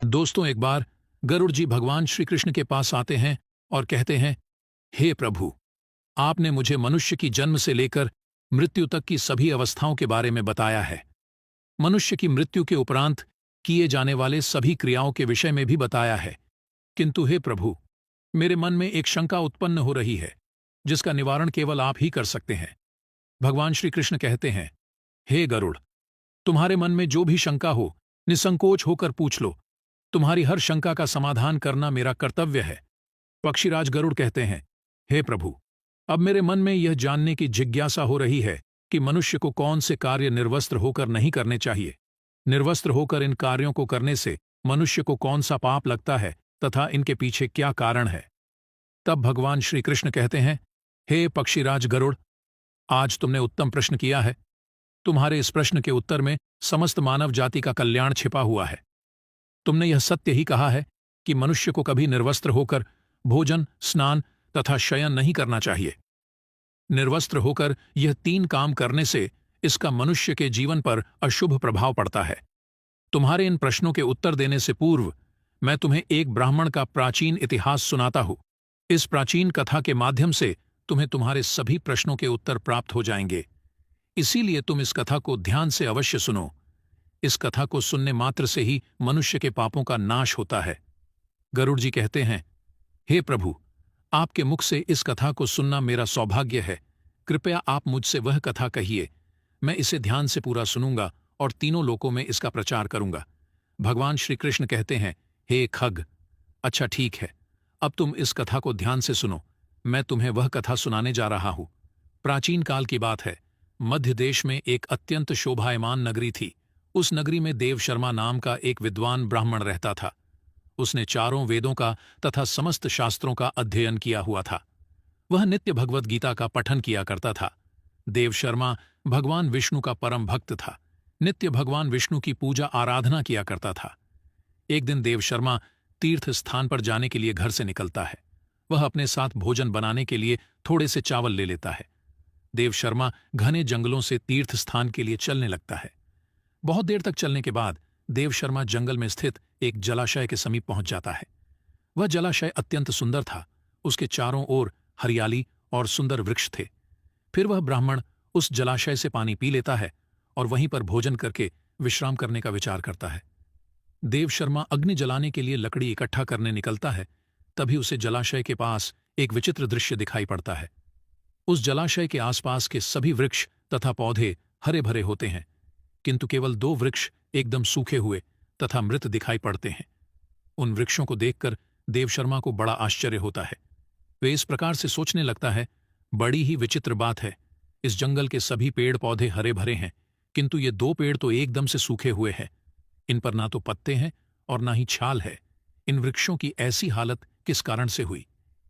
दोस्तों, एक बार गरुड़ जी भगवान श्री कृष्ण के पास आते हैं और कहते हैं, हे प्रभु, आपने मुझे मनुष्य की जन्म से लेकर मृत्यु तक की सभी अवस्थाओं के बारे में बताया है। मनुष्य की मृत्यु के उपरांत किए जाने वाले सभी क्रियाओं के विषय में भी बताया है। किंतु हे प्रभु, मेरे मन में एक शंका उत्पन्न हो रही है, जिसका निवारण केवल आप ही कर सकते हैं। भगवान श्री कृष्ण कहते हैं, हे गरुड़, तुम्हारे मन में जो भी शंका हो, निसंकोच होकर पूछ लो। तुम्हारी हर शंका का समाधान करना मेरा कर्तव्य है। पक्षीराज गरुड़ कहते हैं, हे प्रभु, अब मेरे मन में यह जानने की जिज्ञासा हो रही है कि मनुष्य को कौन से कार्य निर्वस्त्र होकर नहीं करने चाहिए। निर्वस्त्र होकर इन कार्यों को करने से मनुष्य को कौन सा पाप लगता है तथा इनके पीछे क्या कारण है। तब भगवान श्री कृष्ण कहते हैं, हे पक्षीराज गरुड़, आज तुमने उत्तम प्रश्न किया है। तुम्हारे इस प्रश्न के उत्तर में समस्त मानव जाति का कल्याण छिपा हुआ है। तुमने यह सत्य ही कहा है कि मनुष्य को कभी निर्वस्त्र होकर भोजन, स्नान तथा शयन नहीं करना चाहिए। निर्वस्त्र होकर यह 3 काम करने से इसका मनुष्य के जीवन पर अशुभ प्रभाव पड़ता है। तुम्हारे इन प्रश्नों के उत्तर देने से पूर्व मैं तुम्हें एक ब्राह्मण का प्राचीन इतिहास सुनाता हूं। इस प्राचीन कथा के माध्यम से तुम्हें तुम्हारे सभी प्रश्नों के उत्तर प्राप्त हो जाएंगे। इसीलिए तुम इस कथा को ध्यान से अवश्य सुनो। इस कथा को सुनने मात्र से ही मनुष्य के पापों का नाश होता है। गरुड़ जी कहते हैं, हे प्रभु, आपके मुख से इस कथा को सुनना मेरा सौभाग्य है। कृपया आप मुझसे वह कथा कहिए। मैं इसे ध्यान से पूरा सुनूंगा और तीनों लोकों में इसका प्रचार करूंगा। भगवान श्री कृष्ण कहते हैं, हे खग, अच्छा ठीक है, अब तुम इस कथा को ध्यान से सुनो। मैं तुम्हें वह कथा सुनाने जा रहा हूं। प्राचीन काल की बात है। मध्य देश में एक अत्यंत शोभायमान नगरी थी। उस नगरी में देव शर्मा नाम का एक विद्वान ब्राह्मण रहता था। उसने चारों वेदों का तथा समस्त शास्त्रों का अध्ययन किया हुआ था। वह नित्य भगवद गीता का पठन किया करता था। देव शर्मा भगवान विष्णु का परम भक्त था। नित्य भगवान विष्णु की पूजा आराधना किया करता था। एक दिन देव शर्मा तीर्थ स्थान पर जाने के लिए घर से निकलता है। वह अपने साथ भोजन बनाने के लिए थोड़े से चावल ले लेता है। देव शर्मा घने जंगलों से तीर्थ स्थान के लिए चलने लगता है। बहुत देर तक चलने के बाद देव शर्मा जंगल में स्थित एक जलाशय के समीप पहुंच जाता है। वह जलाशय अत्यंत सुंदर था। उसके चारों ओर हरियाली और सुंदर वृक्ष थे। फिर वह ब्राह्मण उस जलाशय से पानी पी लेता है और वहीं पर भोजन करके विश्राम करने का विचार करता है। देव शर्मा अग्नि जलाने के लिए लकड़ी इकट्ठा करने निकलता है। तभी उसे जलाशय के पास एक विचित्र दृश्य दिखाई पड़ता है। उस जलाशय के आसपास के सभी वृक्ष तथा पौधे हरे भरे होते हैं, किंतु केवल 2 वृक्ष एकदम सूखे हुए तथा मृत दिखाई पड़ते हैं। उन वृक्षों को देखकर देव शर्मा को बड़ा आश्चर्य होता है। वे इस प्रकार से सोचने लगता है, बड़ी ही विचित्र बात है। इस जंगल के सभी पेड़ पौधे हरे भरे हैं, किंतु ये 2 पेड़ तो एकदम से सूखे हुए हैं। इन पर ना तो पत्ते हैं और ना ही छाल है। इन वृक्षों की ऐसी हालत किस कारण से हुई?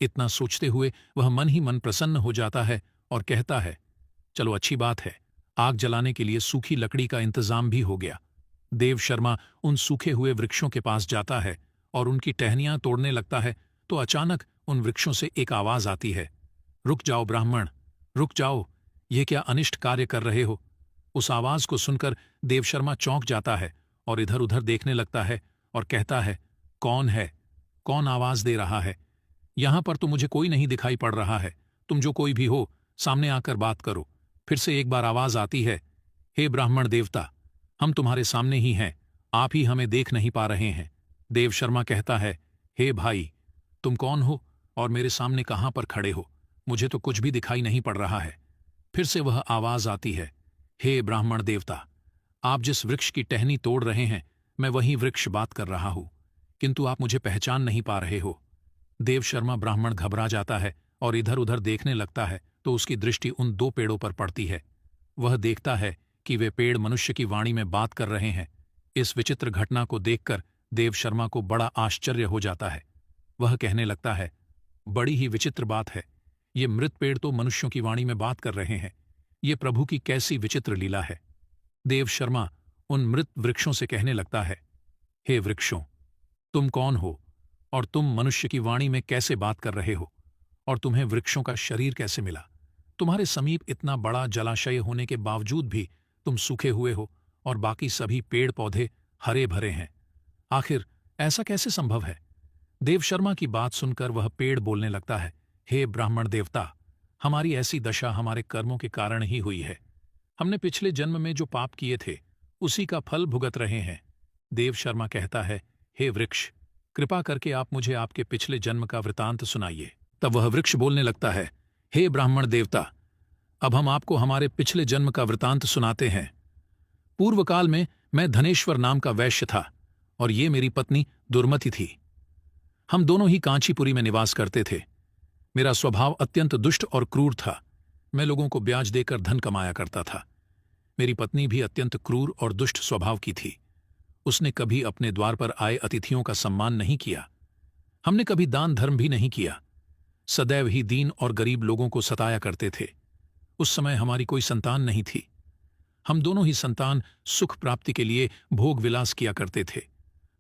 इतना सोचते हुए वह मन ही मन प्रसन्न हो जाता है और कहता है, चलो अच्छी बात है, आग जलाने के लिए सूखी लकड़ी का इंतजाम भी हो गया। देव शर्मा उन सूखे हुए वृक्षों के पास जाता है और उनकी टहनियां तोड़ने लगता है तो अचानक उन वृक्षों से एक आवाज आती है, रुक जाओ ब्राह्मण, रुक जाओ, ये क्या अनिष्ट कार्य कर रहे हो? उस आवाज को सुनकर देव शर्मा चौंक जाता है और इधर उधर देखने लगता है और कहता है, कौन है? कौन आवाज दे रहा है? यहां पर तो मुझे कोई नहीं दिखाई पड़ रहा है। तुम जो कोई भी हो, सामने आकर बात करो। फिर से एक बार आवाज आती है, हे ब्राह्मण देवता, हम तुम्हारे सामने ही हैं, आप ही हमें देख नहीं पा रहे हैं। देव शर्मा कहता है, हे भाई, तुम कौन हो और मेरे सामने कहां पर खड़े हो? मुझे तो कुछ भी दिखाई नहीं पड़ रहा है। फिर से वह आवाज आती है, हे ब्राह्मण देवता, आप जिस वृक्ष की टहनी तोड़ रहे हैं, मैं वही वृक्ष बात कर रहा हूं, किंतु आप मुझे पहचान नहीं पा रहे हो। देव शर्मा ब्राह्मण घबरा जाता है और इधर उधर देखने लगता है तो उसकी दृष्टि उन 2 पेड़ों पर पड़ती है। वह देखता है कि वे पेड़ मनुष्य की वाणी में बात कर रहे हैं। इस विचित्र घटना को देखकर देव शर्मा को बड़ा आश्चर्य हो जाता है। वह कहने लगता है, बड़ी ही विचित्र बात है, ये मृत पेड़ तो मनुष्यों की वाणी में बात कर रहे हैं। ये प्रभु की कैसी विचित्र लीला है। देव शर्मा उन मृत वृक्षों से कहने लगता है, हे वृक्षों, तुम कौन हो और तुम मनुष्य की वाणी में कैसे बात कर रहे हो? और तुम्हें वृक्षों का शरीर कैसे मिला? तुम्हारे समीप इतना बड़ा जलाशय होने के बावजूद भी तुम सूखे हुए हो और बाकी सभी पेड़ पौधे हरे भरे हैं। आखिर ऐसा कैसे संभव है? देव शर्मा की बात सुनकर वह पेड़ बोलने लगता है, हे ब्राह्मण देवता, हमारी ऐसी दशा हमारे कर्मों के कारण ही हुई है। हमने पिछले जन्म में जो पाप किए थे उसी का फल भुगत रहे हैं। देव शर्मा कहता है, हे वृक्ष, कृपा करके आप मुझे आपके पिछले जन्म का वृतांत सुनाइए। तब वह वृक्ष बोलने लगता है, हे ब्राह्मण देवता, अब हम आपको हमारे पिछले जन्म का वृतांत सुनाते हैं। पूर्व काल में मैं धनेश्वर नाम का वैश्य था और ये मेरी पत्नी दुर्मति थी। हम दोनों ही कांचीपुरी में निवास करते थे। मेरा स्वभाव अत्यंत दुष्ट और क्रूर था। मैं लोगों को ब्याज देकर धन कमाया करता था। मेरी पत्नी भी अत्यंत क्रूर और दुष्ट स्वभाव की थी। उसने कभी अपने द्वार पर आए अतिथियों का सम्मान नहीं किया। हमने कभी दान धर्म भी नहीं किया। सदैव ही दीन और गरीब लोगों को सताया करते थे। उस समय हमारी कोई संतान नहीं थी। हम दोनों ही संतान सुख प्राप्ति के लिए भोग विलास किया करते थे।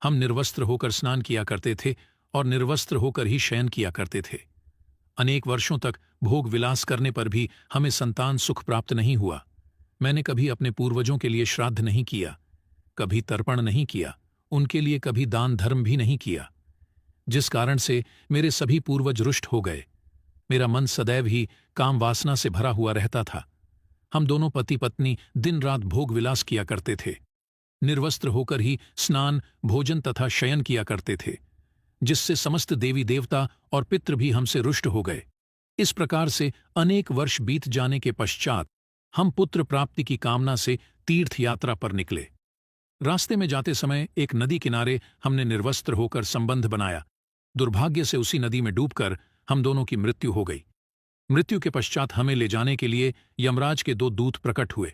हम निर्वस्त्र होकर स्नान किया करते थे और निर्वस्त्र होकर ही शयन किया करते थे। अनेक वर्षों तक भोग विलास करने पर भी हमें संतान सुख प्राप्त नहीं हुआ। मैंने कभी अपने पूर्वजों के लिए श्राद्ध नहीं किया, कभी तर्पण नहीं किया, उनके लिए कभी दान धर्म भी नहीं किया, जिस कारण से मेरे सभी पूर्वज रुष्ट हो गए। मेरा मन सदैव ही काम वासना से भरा हुआ रहता था। हम दोनों पति पत्नी दिन रात भोग विलास किया करते थे। निर्वस्त्र होकर ही स्नान, भोजन तथा शयन किया करते थे, जिससे समस्त देवी देवता और पितृ भी हमसे रुष्ट हो गए। इस प्रकार से अनेक वर्ष बीत जाने के पश्चात हम पुत्र प्राप्ति की कामना से तीर्थ यात्रा पर निकले। रास्ते में जाते समय एक नदी किनारे हमने निर्वस्त्र होकर संबंध बनाया। दुर्भाग्य से उसी नदी में डूबकर हम दोनों की मृत्यु हो गई। मृत्यु के पश्चात हमें ले जाने के लिए यमराज के 2 दूत प्रकट हुए।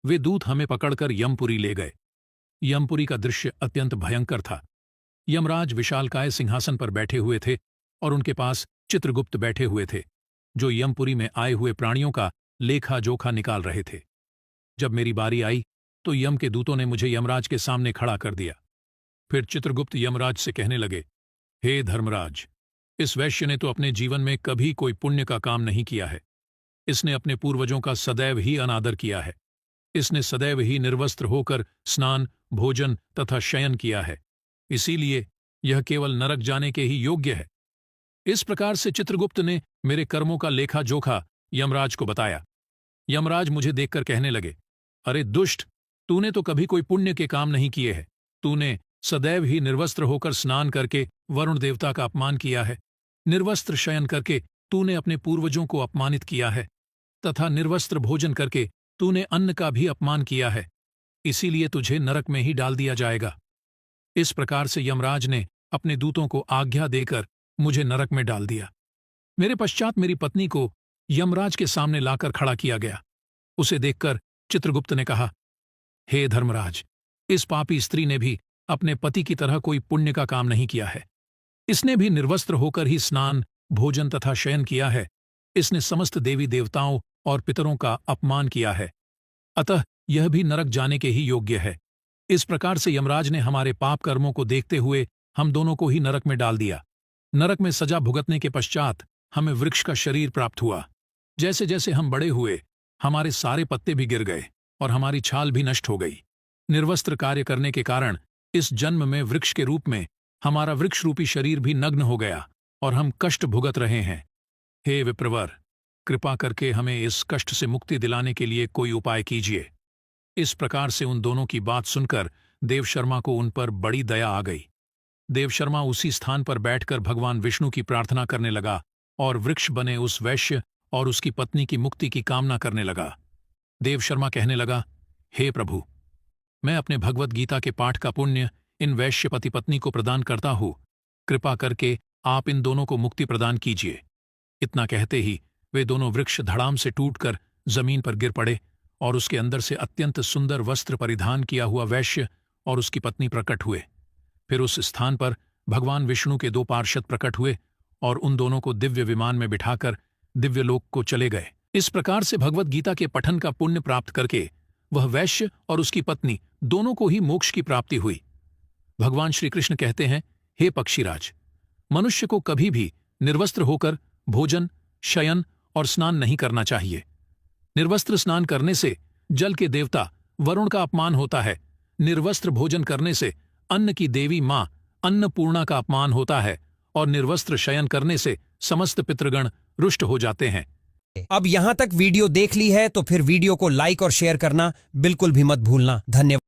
वे दूत हमें पकड़कर यमपुरी ले गए। यमपुरी का दृश्य अत्यंत भयंकर था। यमराज विशालकाय सिंहासन पर बैठे हुए थे और उनके पास चित्रगुप्त बैठे हुए थे, जो यमपुरी में आए हुए प्राणियों का लेखा जोखा निकाल रहे थे। जब मेरी बारी आई तो यम के दूतों ने मुझे यमराज के सामने खड़ा कर दिया। फिर चित्रगुप्त यमराज से कहने लगे, हे धर्मराज, इस वैश्य ने तो अपने जीवन में कभी कोई पुण्य का काम नहीं किया है। इसने अपने पूर्वजों का सदैव ही अनादर किया है। इसने सदैव ही निर्वस्त्र होकर स्नान, भोजन तथा शयन किया है। इसीलिए यह केवल नरक जाने के ही योग्य है। इस प्रकार से चित्रगुप्त ने मेरे कर्मों का लेखा जोखा यमराज को बताया। यमराज मुझे देखकर कहने लगे, अरे दुष्ट, तूने तो कभी कोई पुण्य के काम नहीं किए हैं। तूने सदैव ही निर्वस्त्र होकर स्नान करके वरुण देवता का अपमान किया है। निर्वस्त्र शयन करके तूने अपने पूर्वजों को अपमानित किया है तथा निर्वस्त्र भोजन करके तूने अन्न का भी अपमान किया है। इसीलिए तुझे नरक में ही डाल दिया जाएगा। इस प्रकार से यमराज ने अपने दूतों को आज्ञा देकर मुझे नरक में डाल दिया। मेरे पश्चात मेरी पत्नी को यमराज के सामने लाकर खड़ा किया गया। उसे देखकर चित्रगुप्त ने कहा, हे धर्मराज, इस पापी स्त्री ने भी अपने पति की तरह कोई पुण्य का काम नहीं किया है। इसने भी निर्वस्त्र होकर ही स्नान, भोजन तथा शयन किया है। इसने समस्त देवी देवताओं और पितरों का अपमान किया है। अतः यह भी नरक जाने के ही योग्य है। इस प्रकार से यमराज ने हमारे पाप कर्मों को देखते हुए हम दोनों को ही नरक में डाल दिया। नरक में सजा भुगतने के पश्चात हमें वृक्ष का शरीर प्राप्त हुआ। जैसे जैसे हम बड़े हुए, हमारे सारे पत्ते भी गिर गए और हमारी छाल भी नष्ट हो गई। निर्वस्त्र कार्य करने के कारण इस जन्म में वृक्ष के रूप में हमारा वृक्ष रूपी शरीर भी नग्न हो गया और हम कष्ट भुगत रहे हैं। हे विप्रवर, कृपा करके हमें इस कष्ट से मुक्ति दिलाने के लिए कोई उपाय कीजिए। इस प्रकार से उन दोनों की बात सुनकर देवशर्मा को उन पर बड़ी दया आ गई। देवशर्मा उसी स्थान पर बैठकर भगवान विष्णु की प्रार्थना करने लगा और वृक्ष बने उस वैश्य और उसकी पत्नी की मुक्ति की कामना करने लगा। देवशर्मा कहने लगा, हे प्रभु, मैं अपने भगवत गीता के पाठ का पुण्य इन वैश्य पति पत्नी को प्रदान करता हूँ। कृपा करके आप इन दोनों को मुक्ति प्रदान कीजिए। इतना कहते ही वे दोनों वृक्ष धड़ाम से टूटकर जमीन पर गिर पड़े और उसके अंदर से अत्यंत सुंदर वस्त्र परिधान किया हुआ वैश्य और उसकी पत्नी प्रकट हुए। फिर उस स्थान पर भगवान विष्णु के 2 पार्षद प्रकट हुए और उन दोनों को दिव्य विमान में बिठाकर दिव्यलोक को चले गए। इस प्रकार से भगवत गीता के पठन का पुण्य प्राप्त करके वह वैश्य और उसकी पत्नी दोनों को ही मोक्ष की प्राप्ति हुई। भगवान श्री कृष्ण कहते हैं, हे पक्षीराज, मनुष्य को कभी भी निर्वस्त्र होकर भोजन, शयन और स्नान नहीं करना चाहिए। निर्वस्त्र स्नान करने से जल के देवता वरुण का अपमान होता है। निर्वस्त्र भोजन करने से अन्न की देवी मां अन्नपूर्णा का अपमान होता है और निर्वस्त्र शयन करने से समस्त पितृगण रुष्ट हो जाते हैं। अब यहां तक वीडियो देख ली है तो फिर वीडियो को लाइक और शेयर करना बिल्कुल भी मत भूलना। धन्यवाद।